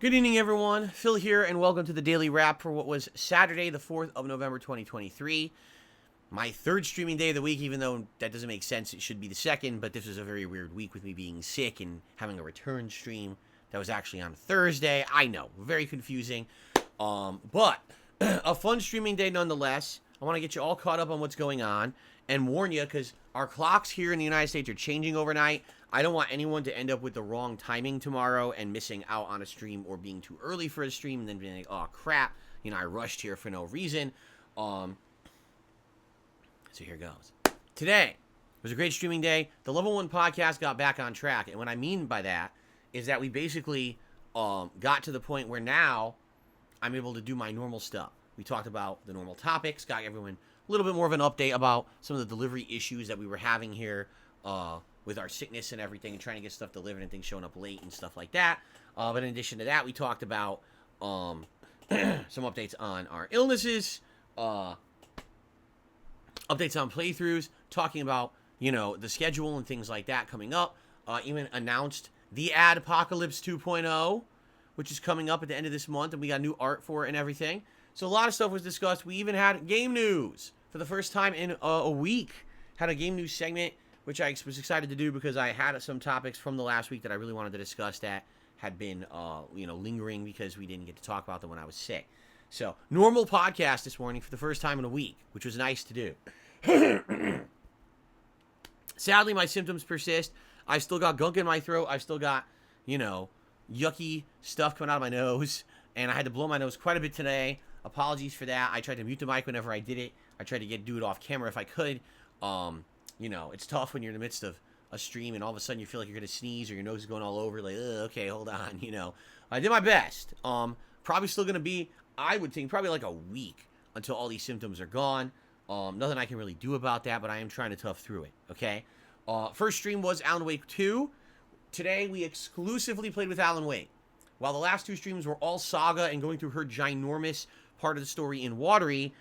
Good evening, everyone. Phil here, and welcome to the Daily Wrap for what was Saturday, the 4th of November, 2023. My third streaming day of the week, even though that doesn't make sense. It should be the second, but this was a very weird week with me being sick and having a return stream that was actually on Thursday. I know, very confusing, but a fun streaming day nonetheless. I want to get you all caught up on what's going on and warn you, because our clocks here in the United States are changing overnight. I don't want anyone to end up with the wrong timing tomorrow and missing out on a stream or being too early for a stream and then being like, oh crap, I rushed here for no reason. So here goes. Today was a great streaming day. The Level 1 podcast got back on track, and what I mean by that is that we basically got to the point where now I'm able to do my normal stuff. We talked about the normal topics, got everyone a little bit more of an update about some of the delivery issues that we were having here with our sickness and everything, and trying to get stuff delivered and things showing up late and stuff like that. But in addition to that, we talked about some updates on our illnesses, updates on playthroughs, talking about, the schedule and things like that coming up. Even announced the Adpocalypse 2.0, which is coming up at the end of this month, and we got new art for it and everything. So a lot of stuff was discussed. We even had game news for the first time in a week. Had a game news segment, which I was excited to do because I had some topics from the last week that I really wanted to discuss that had been, lingering because we didn't get to talk about them when I was sick. So, normal podcast this morning for the first time in a week, which was nice to do. Sadly, my symptoms persist. I've still got gunk in my throat. I've still got, yucky stuff coming out of my nose. And I had to blow my nose quite a bit today. Apologies for that. I tried to mute the mic whenever I did it. I tried to do it off camera if I could. It's tough when you're in the midst of a stream and all of a sudden you feel like you're going to sneeze or your nose is going all over. Like, okay, hold on, I did my best. Probably still going to be, I would think, probably like a week until all these symptoms are gone. Nothing I can really do about that, but I am trying to tough through it, okay? First stream was Alan Wake 2. Today, we exclusively played with Alan Wake. While the last two streams were all Saga and going through her ginormous part of the story in Watery,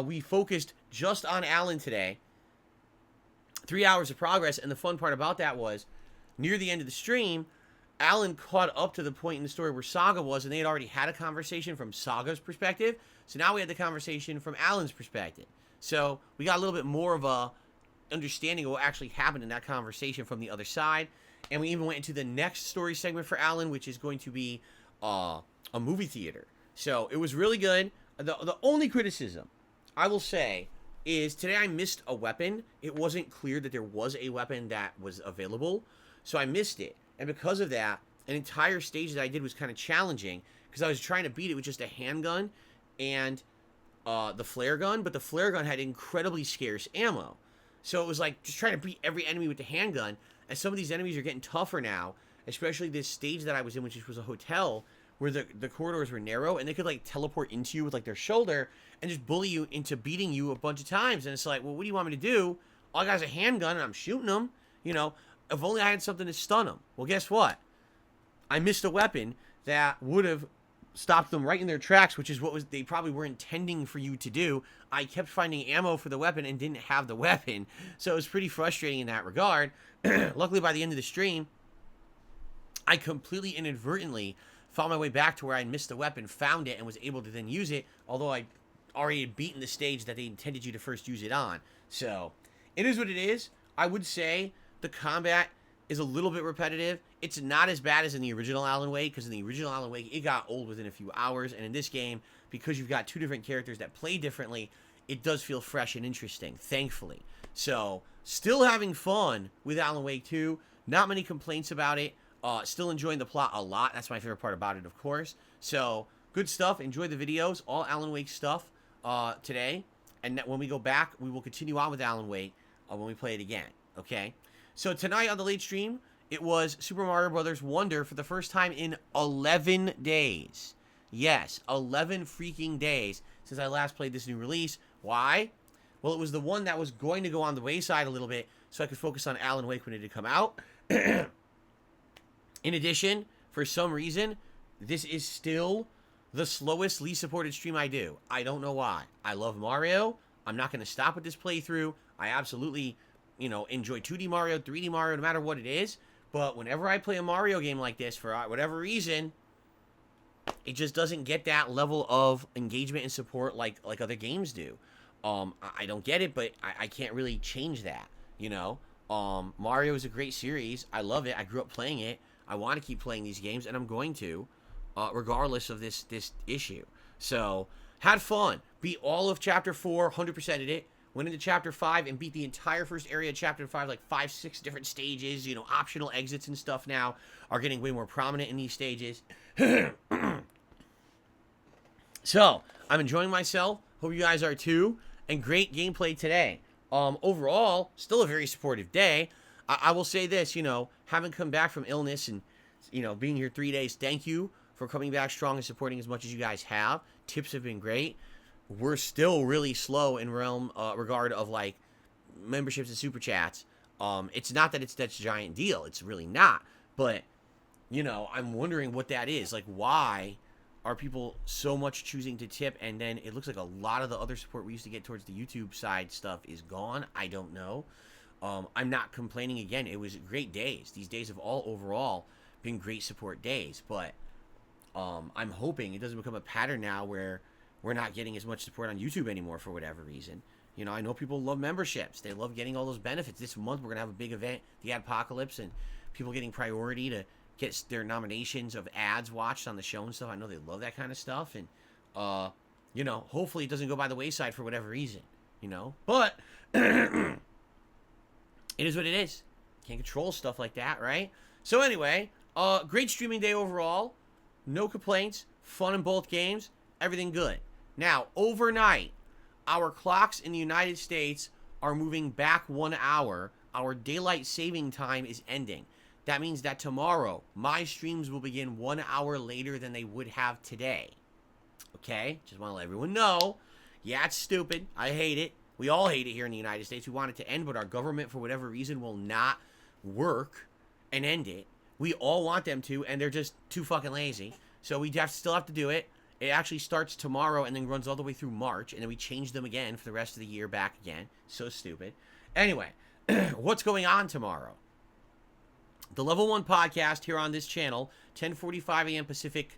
we focused just on Alan today. 3 hours of progress, and the fun part about that was, near the end of the stream, Alan caught up to the point in the story where Saga was, and they had already had a conversation from Saga's perspective, so now we had the conversation from Alan's perspective. So, we got a little bit more of a understanding of what actually happened in that conversation from the other side, and we even went into the next story segment for Alan, which is going to be a movie theater. So, it was really good. The only criticism, I will say, is today I missed a weapon. It wasn't clear that there was a weapon that was available, so I missed it. And because of that, an entire stage that I did was kind of challenging, because I was trying to beat it with just a handgun and the flare gun, but the flare gun had incredibly scarce ammo. So it was like just trying to beat every enemy with the handgun, and some of these enemies are getting tougher now, especially this stage that I was in, which was a hotel, where the corridors were narrow, and they could, like, teleport into you with, like, their shoulder and just bully you into beating you a bunch of times. And it's like, well, what do you want me to do? All I got is a handgun, and I'm shooting them. If only I had something to stun them. Well, guess what? I missed a weapon that would have stopped them right in their tracks, which is what they probably were intending for you to do. I kept finding ammo for the weapon and didn't have the weapon, so it was pretty frustrating in that regard. Luckily, by the end of the stream, I completely inadvertently found my way back to where I missed the weapon, found it, and was able to then use it, although I already had beaten the stage that they intended you to first use it on. So, it is what it is. I would say the combat is a little bit repetitive. It's not as bad as in the original Alan Wake, because in the original Alan Wake, it got old within a few hours, and in this game, because you've got two different characters that play differently, it does feel fresh and interesting, thankfully. So, still having fun with Alan Wake 2. Not many complaints about it. Still enjoying the plot a lot. That's my favorite part about it, of course. So, good stuff. Enjoy the videos. All Alan Wake stuff today. And when we go back, we will continue on with Alan Wake when we play it again. Okay? So, tonight on the late stream, it was Super Mario Bros. Wonder for the first time in 11 days. Yes, 11 freaking days since I last played this new release. Why? Well, it was the one that was going to go on the wayside a little bit so I could focus on Alan Wake when it had come out. In addition, for some reason, this is still the slowest, least supported stream I do. I don't know why. I love Mario. I'm not going to stop with this playthrough. I absolutely, enjoy 2D Mario, 3D Mario, no matter what it is. But whenever I play a Mario game like this, for whatever reason, it just doesn't get that level of engagement and support like other games do. I don't get it, but I can't really change that. You know, Mario is a great series. I love it. I grew up playing it. I want to keep playing these games, and I'm going to, regardless of this issue. So had fun. Beat all of Chapter 4, 100%ed it. Went into Chapter 5 and beat the entire first area of Chapter 5, like 5, 6 different stages. You know, optional exits and stuff now are getting way more prominent in these stages. So, I'm enjoying myself. Hope you guys are too. And great gameplay today. Overall, still a very supportive day. I will say this, you know, having come back from illness and, you know, being here 3 days, thank you for coming back strong and supporting as much as you guys have. Tips have been great. We're still really slow in regard of, like, memberships and super chats. It's not that that's a giant deal. It's really not. But, you know, I'm wondering what that is. Like, why are people so much choosing to tip, and then it looks like a lot of the other support we used to get towards the YouTube side stuff is gone? I don't know. I'm not complaining again. It was great days. These days have all overall been great support days, but I'm hoping it doesn't become a pattern now where we're not getting as much support on YouTube anymore for whatever reason. You know, I know people love memberships. They love getting all those benefits. This month we're going to have a big event, the Adpocalypse, and people getting priority to get their nominations of ads watched on the show and stuff. I know they love that kind of stuff. And, you know, hopefully it doesn't go by the wayside for whatever reason, you know. But it is what it is. Can't control stuff like that, right? So anyway, great streaming day overall. No complaints. Fun in both games. Everything good. Now, overnight, our clocks in the United States are moving back 1 hour. Our daylight saving time is ending. That means that tomorrow, my streams will begin 1 hour later than they would have today. Okay? Just want to let everyone know. Yeah, it's stupid. I hate it. We all hate it here in the United States. We want it to end, but our government, for whatever reason, will not work and end it. We all want them to, and they're just too fucking lazy. So we still have to do it. It actually starts tomorrow and then runs all the way through March, and then we change them again for the rest of the year back again. So stupid. Anyway, what's going on tomorrow? The Level 1 podcast here on this channel, 10:45 a.m. Pacific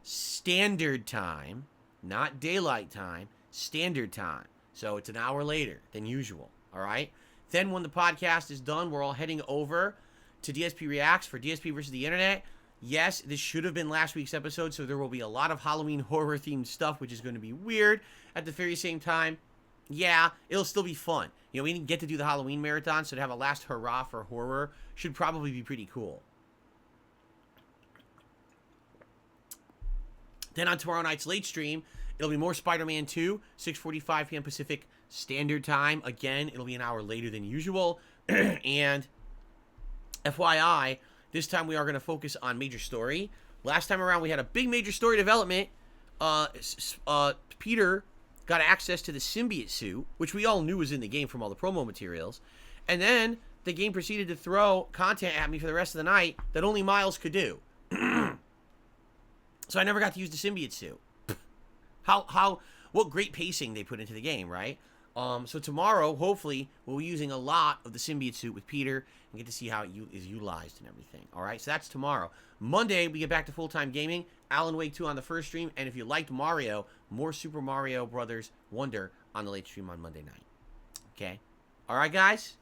Standard Time, not daylight time, standard time. So it's an hour later than usual, all right? Then when the podcast is done, we're all heading over to DSP Reacts for DSP versus the Internet. Yes, this should have been last week's episode, so there will be a lot of Halloween horror-themed stuff, which is going to be weird. At the very same time, yeah, it'll still be fun. You know, we didn't get to do the Halloween marathon, so to have a last hurrah for horror should probably be pretty cool. Then on tomorrow night's late stream, it'll be more Spider-Man 2, 6:45 p.m. Pacific Standard Time. Again, it'll be an hour later than usual. And FYI, this time we are going to focus on Major Story. Last time around, we had a big Major Story development. Peter got access to the symbiote suit, which we all knew was in the game from all the promo materials. And then the game proceeded to throw content at me for the rest of the night that only Miles could do. So I never got to use the symbiote suit. What great pacing they put into the game, right? So tomorrow, hopefully, we'll be using a lot of the symbiote suit with Peter and get to see how it is utilized and everything. All right, so that's tomorrow. Monday, we get back to full-time gaming. Alan Wake 2 on the first stream. And if you liked Mario, more Super Mario Brothers Wonder on the late stream on Monday night. Okay? All right, guys?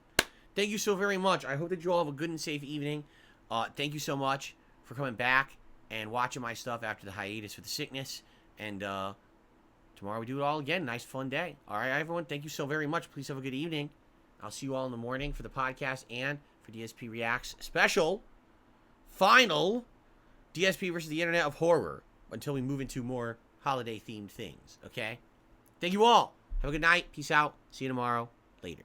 Thank you so very much. I hope that you all have a good and safe evening. Thank you so much for coming back and watching my stuff after the hiatus for the sickness. And tomorrow we do it all again. Nice, fun day. All right, everyone. Thank you so very much. Please have a good evening. I'll see you all in the morning for the podcast and for DSP Reacts special, final DSP versus the Internet of Horror until we move into more holiday-themed things, okay? Thank you all. Have a good night. Peace out. See you tomorrow. Later.